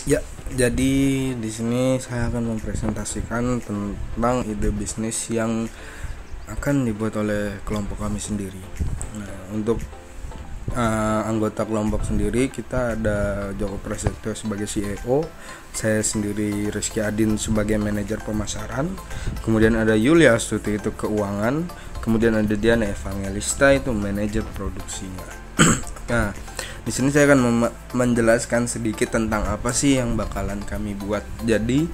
Ya, jadi di sini saya akan mempresentasikan tentang ide bisnis yang akan dibuat oleh kelompok kami sendiri. Nah, untuk anggota kelompok sendiri kita ada Joko Prasetyo sebagai CEO, saya sendiri Rizky Adin sebagai manajer pemasaran, kemudian ada Yulia Astuti itu keuangan, kemudian ada Diana Evangelista itu manajer produksinya. Nah, di sini saya akan menjelaskan sedikit tentang apa sih yang bakalan kami buat. Jadi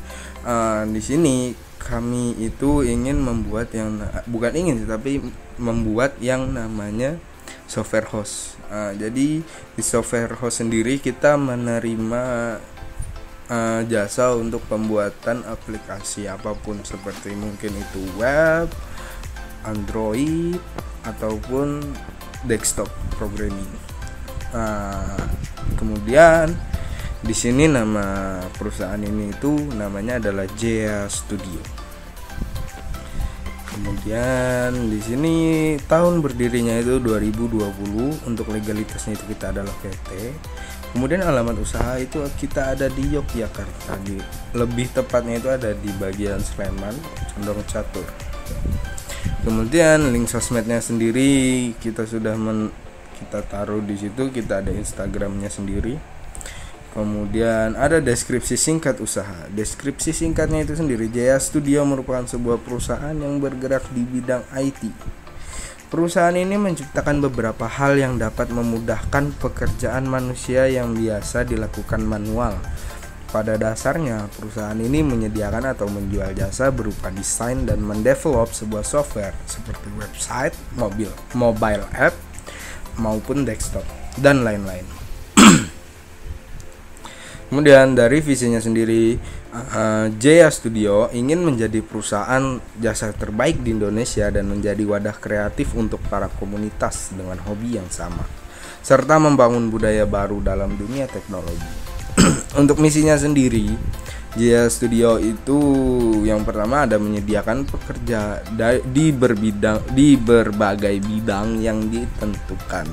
di sini kami itu ingin membuat yang bukan ingin tapi membuat yang namanya software host. Jadi di software host sendiri kita menerima jasa untuk pembuatan aplikasi apapun, seperti mungkin itu web, Android ataupun desktop programming. Kemudian di sini nama perusahaan ini itu namanya adalah Jea Studio. Kemudian di sini tahun berdirinya itu 2020, untuk legalitasnya itu kita adalah PT. Kemudian alamat usaha itu kita ada di Yogyakarta, lebih tepatnya itu ada di bagian Sleman, Condong Catur. Kemudian link sosmednya sendiri kita sudah kita taruh di situ, kita ada Instagramnya sendiri. Kemudian ada deskripsi singkat usaha. Deskripsi singkatnya itu sendiri, Jea Studio merupakan sebuah perusahaan yang bergerak di bidang IT. Perusahaan ini menciptakan beberapa hal yang dapat memudahkan pekerjaan manusia yang biasa dilakukan manual. Pada dasarnya, perusahaan ini menyediakan atau menjual jasa berupa desain dan mendevelop sebuah software seperti website, mobile app, maupun desktop dan lain-lain. Kemudian dari visinya sendiri, Jea Studio ingin menjadi perusahaan jasa terbaik di Indonesia dan menjadi wadah kreatif untuk para komunitas dengan hobi yang sama, serta membangun budaya baru dalam dunia teknologi. Untuk misinya sendiri, Jea Studio itu yang pertama ada menyediakan pekerja di berbagai bidang yang ditentukan,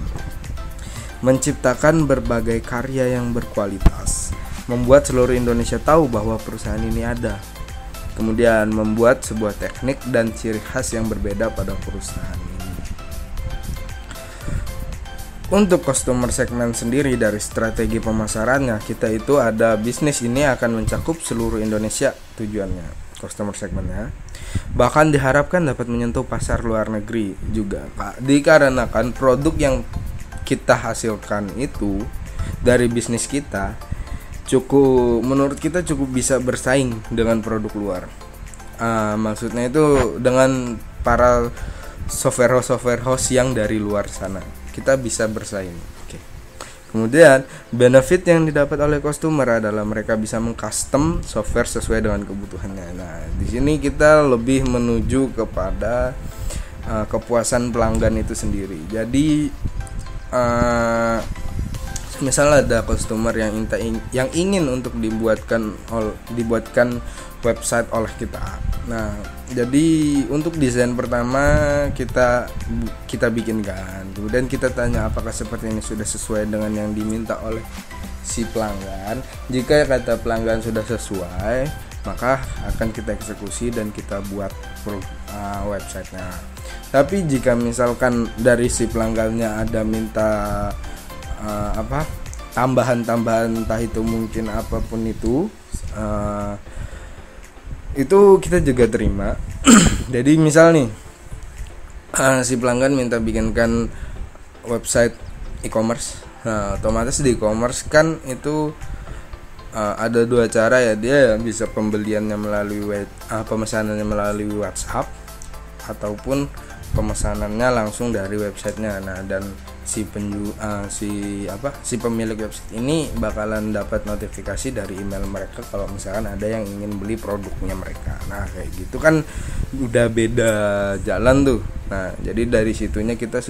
menciptakan berbagai karya yang berkualitas, membuat seluruh Indonesia tahu bahwa perusahaan ini ada, kemudian membuat sebuah teknik dan ciri khas yang berbeda pada perusahaan ini. Untuk customer segment sendiri dari strategi pemasarannya, kita itu ada bisnis ini akan mencakup seluruh Indonesia tujuannya, customer segmentnya. Bahkan diharapkan dapat menyentuh pasar luar negeri juga, Pak. Dikarenakan produk yang kita hasilkan itu dari bisnis kita menurut kita cukup bisa bersaing dengan produk luar. Maksudnya itu dengan para software host yang dari luar sana, kita bisa bersaing. Oke. Kemudian benefit yang didapat oleh customer adalah mereka bisa mengcustom software sesuai dengan kebutuhannya. Nah, di sini kita lebih menuju kepada kepuasan pelanggan itu sendiri. Jadi misalnya ada customer yang ingin untuk dibuatkan website oleh kita. Nah, jadi untuk desain pertama kita bikinkan. Kemudian kita tanya apakah seperti ini sudah sesuai dengan yang diminta oleh si pelanggan. Jika kata pelanggan sudah sesuai, maka akan kita eksekusi dan kita buat websitenya. Tapi jika misalkan dari si pelanggannya ada minta tambahan entah itu mungkin apapun itu kita juga terima. Jadi misal nih si pelanggan minta bikinkan website e-commerce. Nah, otomatis di e-commerce kan itu ada dua cara ya, dia bisa pembeliannya melalui pemesanannya melalui WhatsApp ataupun pemesanannya langsung dari websitenya. Nah, dan si pemilik website ini bakalan dapat notifikasi dari email mereka kalau misalkan ada yang ingin beli produknya mereka. Nah, kayak gitu kan udah beda jalan tuh. Nah, jadi dari situnya kita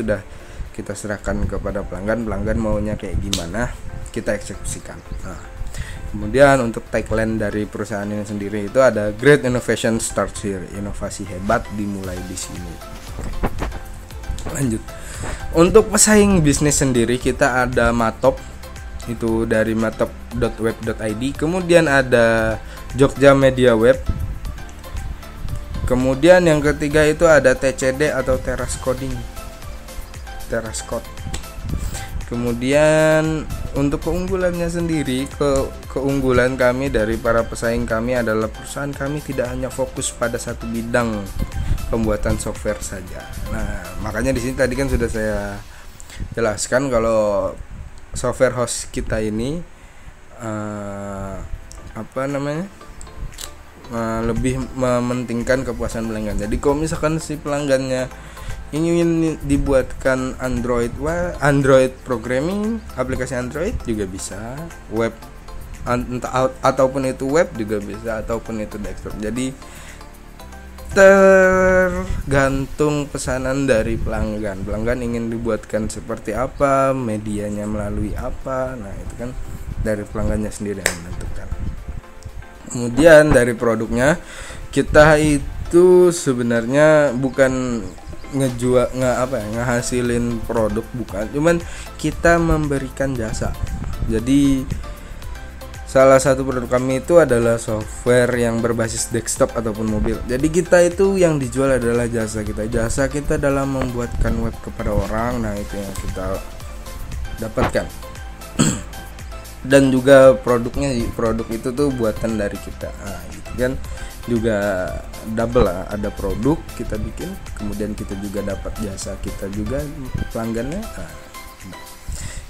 serahkan kepada pelanggan maunya kayak gimana, kita eksekusikan. Nah, kemudian untuk tagline dari perusahaan ini sendiri itu ada Great Innovation Starts Here. Inovasi hebat dimulai di sini. Lanjut. Untuk pesaing bisnis sendiri kita ada Matop. itu dari matop.web.id. Kemudian ada Jogja Media Web. Kemudian yang ketiga itu ada TCD atau Teras Code. Kemudian untuk keunggulannya sendiri, keunggulan kami dari para pesaing kami adalah perusahaan kami tidak hanya fokus pada satu bidang pembuatan software saja. Nah, makanya di sini tadi kan sudah saya jelaskan kalau software host kita ini lebih mementingkan kepuasan pelanggan. Jadi kalau misalkan si pelanggannya ingin dibuatkan Android programming, aplikasi Android juga bisa, web ataupun itu web juga bisa, ataupun itu desktop. Jadi tergantung pesanan dari pelanggan. Pelanggan ingin dibuatkan seperti apa, medianya melalui apa. Nah, itu kan dari pelanggannya sendiri yang menentukan. Kemudian dari produknya, kita itu sebenarnya bukan ngehasilin produk, bukan, cuman kita memberikan jasa. Jadi salah satu produk kami itu adalah software yang berbasis desktop ataupun mobil. Jadi kita itu yang dijual adalah jasa kita dalam membuatkan web kepada orang. Nah, itu yang kita dapatkan. Dan juga produk itu tuh buatan dari kita. Nah, gitu kan juga double lah, ada produk kita bikin, kemudian kita juga dapat jasa kita juga pelanggannya. Nah,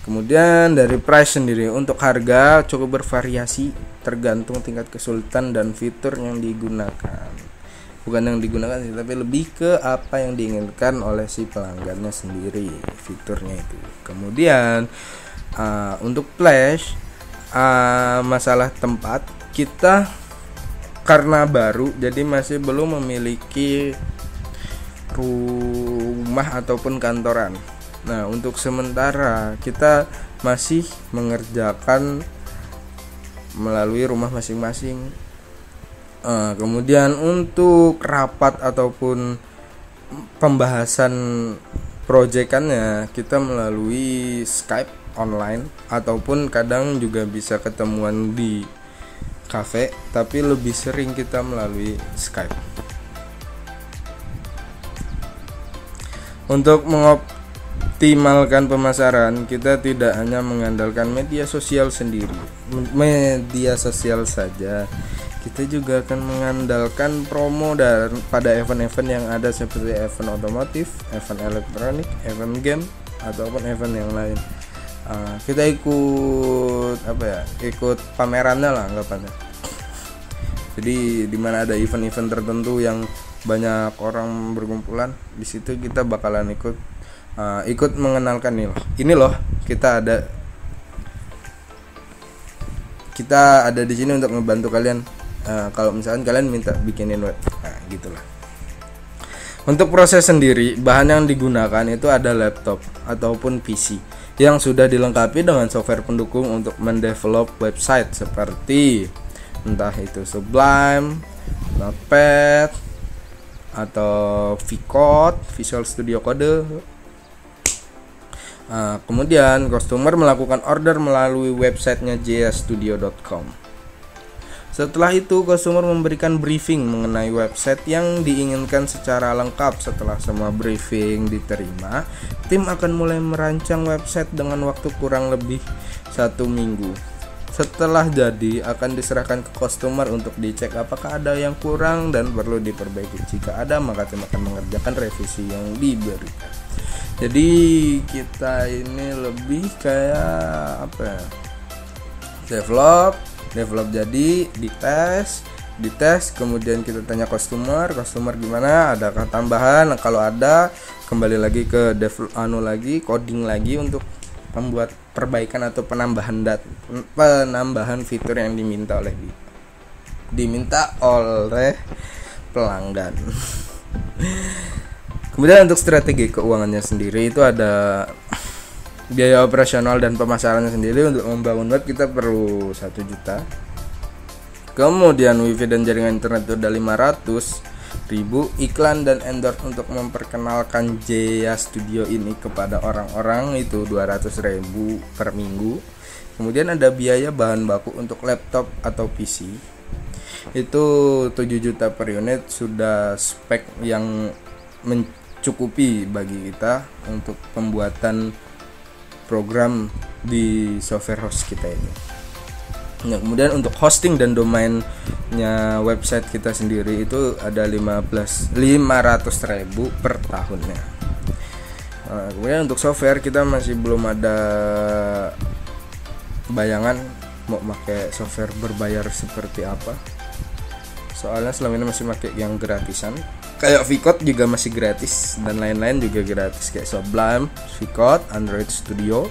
kemudian dari price sendiri, untuk harga cukup bervariasi tergantung tingkat kesulitan dan fitur yang digunakan. Bukan yang digunakan sih, tapi lebih ke apa yang diinginkan oleh si pelanggannya sendiri, fiturnya itu. Kemudian untuk flash, masalah tempat, kita karena baru jadi masih belum memiliki rumah ataupun kantoran. Nah, untuk sementara kita masih mengerjakan melalui rumah masing-masing. Kemudian untuk rapat ataupun pembahasan proyekannya kita melalui Skype online, ataupun kadang juga bisa ketemuan di cafe, tapi lebih sering kita melalui Skype. Untuk mengoptimalkan pemasaran, kita tidak hanya mengandalkan media sosial saja. Kita juga akan mengandalkan promo pada event-event yang ada, seperti event otomotif, event elektronik, event game, ataupun event yang lain. Kita ikut pamerannya lah anggapannya. Jadi di mana ada event-event tertentu yang banyak orang berkumpulan, di situ kita bakalan ikut mengenalkan ini loh kita ada di sini untuk membantu kalian. Kalau misalkan kalian minta bikinin web, gitulah. Untuk proses sendiri, bahan yang digunakan itu ada laptop ataupun PC yang sudah dilengkapi dengan software pendukung untuk mendevelop website, seperti entah itu Sublime, Notepad, atau VCode, Visual Studio Code. Kemudian customer melakukan order melalui websitenya jstudio.com. Setelah itu, customer memberikan briefing mengenai website yang diinginkan secara lengkap. Setelah semua briefing diterima, tim akan mulai merancang website dengan waktu kurang lebih 1 minggu. Setelah jadi, akan diserahkan ke customer untuk dicek apakah ada yang kurang dan perlu diperbaiki. Jika ada, maka tim akan mengerjakan revisi yang diberikan. Jadi kita ini lebih kayak develop jadi, dites, kemudian kita tanya customer gimana, adakah tambahan. Kalau ada, kembali lagi ke coding lagi untuk membuat perbaikan atau penambahan fitur yang diminta oleh pelanggan. Kemudian untuk strategi keuangannya sendiri itu ada biaya operasional dan pemasarannya sendiri. Untuk membangun web kita perlu 1 juta. Kemudian wifi dan jaringan internet itu ada 500.000. Iklan dan endorse untuk memperkenalkan JS Studio ini kepada orang-orang itu 200.000 per minggu. Kemudian ada biaya bahan baku untuk laptop atau PC. Itu 7 juta per unit, sudah spek yang mencukupi bagi kita untuk pembuatan program di software host kita ini. Nah, kemudian untuk hosting dan domainnya website kita sendiri itu ada 500.000 per tahunnya. Nah, kemudian untuk software kita masih belum ada bayangan mau pakai software berbayar seperti apa. Soalnya selama ini masih pakai yang gratisan. Kayak VCode juga masih gratis dan lain-lain juga gratis, kayak Sublime, VCode, Android Studio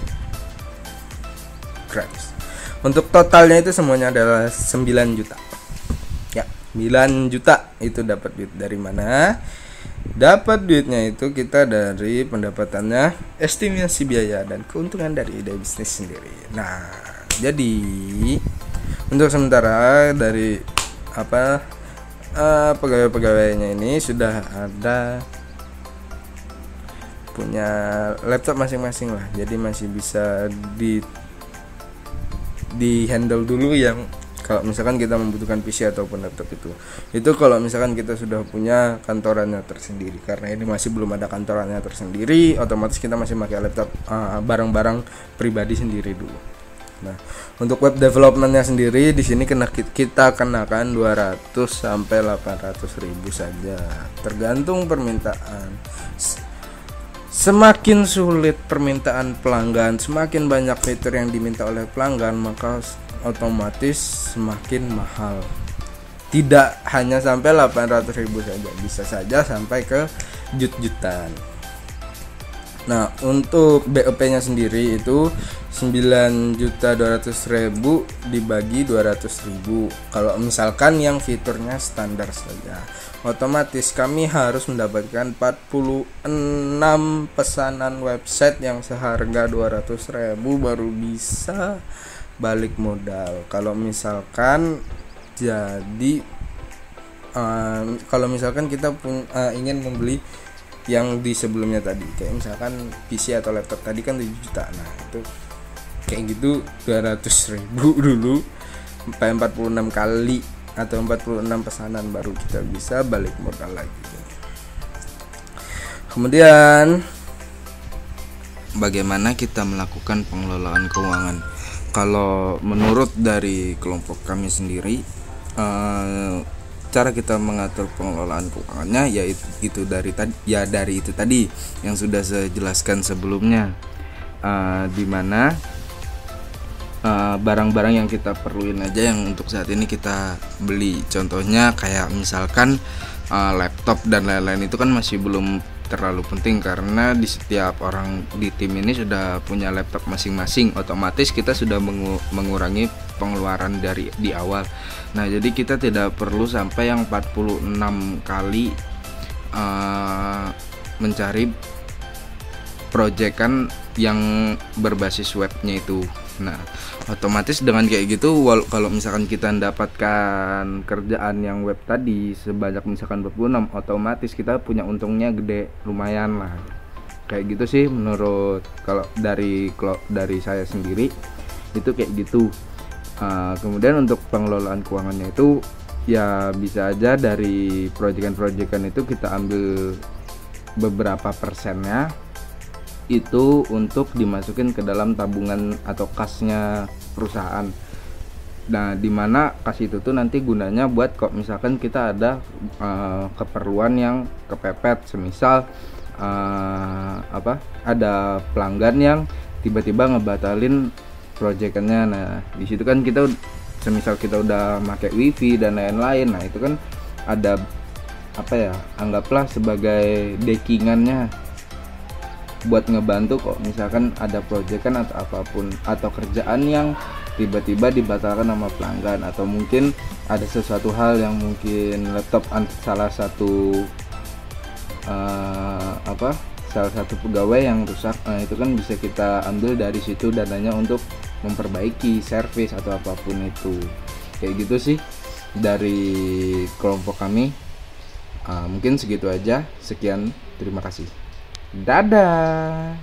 gratis. Untuk totalnya itu semuanya adalah 9 juta. Ya, 9 juta itu dapat duit dari mana? Dapat duitnya itu kita dari pendapatannya, estimasi biaya dan keuntungan dari ide bisnis sendiri. Nah, jadi untuk sementara dari pegawai-pegawainya ini sudah ada punya laptop masing-masing lah, jadi masih bisa di handle dulu yang kalau misalkan kita membutuhkan PC ataupun laptop itu kalau misalkan kita sudah punya kantorannya tersendiri. Karena ini masih belum ada kantorannya tersendiri, otomatis kita masih pakai laptop barang-barang pribadi sendiri dulu. Nah, untuk web developmentnya sendiri di sini kita kenakan 200 sampai 800 ribu saja, tergantung permintaan. Semakin sulit permintaan pelanggan, semakin banyak fitur yang diminta oleh pelanggan, maka otomatis semakin mahal. Tidak hanya sampai 800 ribu saja, bisa saja sampai ke jut-jutan. Nah, untuk BEP-nya sendiri itu 9.200.000 dibagi 200.000. Kalau misalkan yang fiturnya standar saja, otomatis kami harus mendapatkan 46 pesanan website yang seharga 200.000 baru bisa balik modal. Kalau misalkan kalau misalkan kita ingin membeli yang di sebelumnya tadi, kayak misalkan PC atau laptop tadi kan 7 juta. Nah, itu kayak gitu 200.000 dulu sampai 46 kali atau 46 pesanan baru kita bisa balik modal lagi. Kemudian bagaimana kita melakukan pengelolaan keuangan? Kalau menurut dari kelompok kami sendiri, cara kita mengatur pengelolaan keuangannya yaitu dari itu tadi yang sudah saya jelaskan sebelumnya, di mana barang-barang yang kita perluin aja yang untuk saat ini kita beli. Contohnya kayak misalkan laptop dan lain-lain itu kan masih belum terlalu penting karena di setiap orang di tim ini sudah punya laptop masing-masing, otomatis kita sudah mengurangi pengeluaran dari di awal. Nah, jadi kita tidak perlu sampai yang 46 kali mencari proyekan yang berbasis webnya itu. Nah, otomatis dengan kayak gitu, kalau misalkan kita mendapatkan kerjaan yang web tadi sebanyak misalkan 26, otomatis kita punya untungnya gede, lumayan lah. Kayak gitu sih menurut kalau dari saya sendiri itu kayak gitu. Kemudian untuk pengelolaan keuangannya itu ya bisa aja dari proyekan itu kita ambil beberapa persennya itu untuk dimasukin ke dalam tabungan atau kasnya perusahaan. Nah, dimana kas itu tuh nanti gunanya buat kok misalkan kita ada keperluan yang kepepet, semisal ada pelanggan yang tiba-tiba ngebatalin proyekannya. Nah, di situ kan kita semisal kita udah pakai wifi dan lain-lain, nah itu kan ada anggaplah sebagai dekingannya buat ngebantu kok misalkan ada proyekan atau apapun atau kerjaan yang tiba-tiba dibatalkan sama pelanggan, atau mungkin ada sesuatu hal yang mungkin laptop salah satu pegawai yang rusak. Nah, itu kan bisa kita ambil dari situ dananya untuk memperbaiki servis atau apapun itu. Kayak gitu sih dari kelompok kami. Mungkin segitu aja. Sekian, terima kasih. Dadah.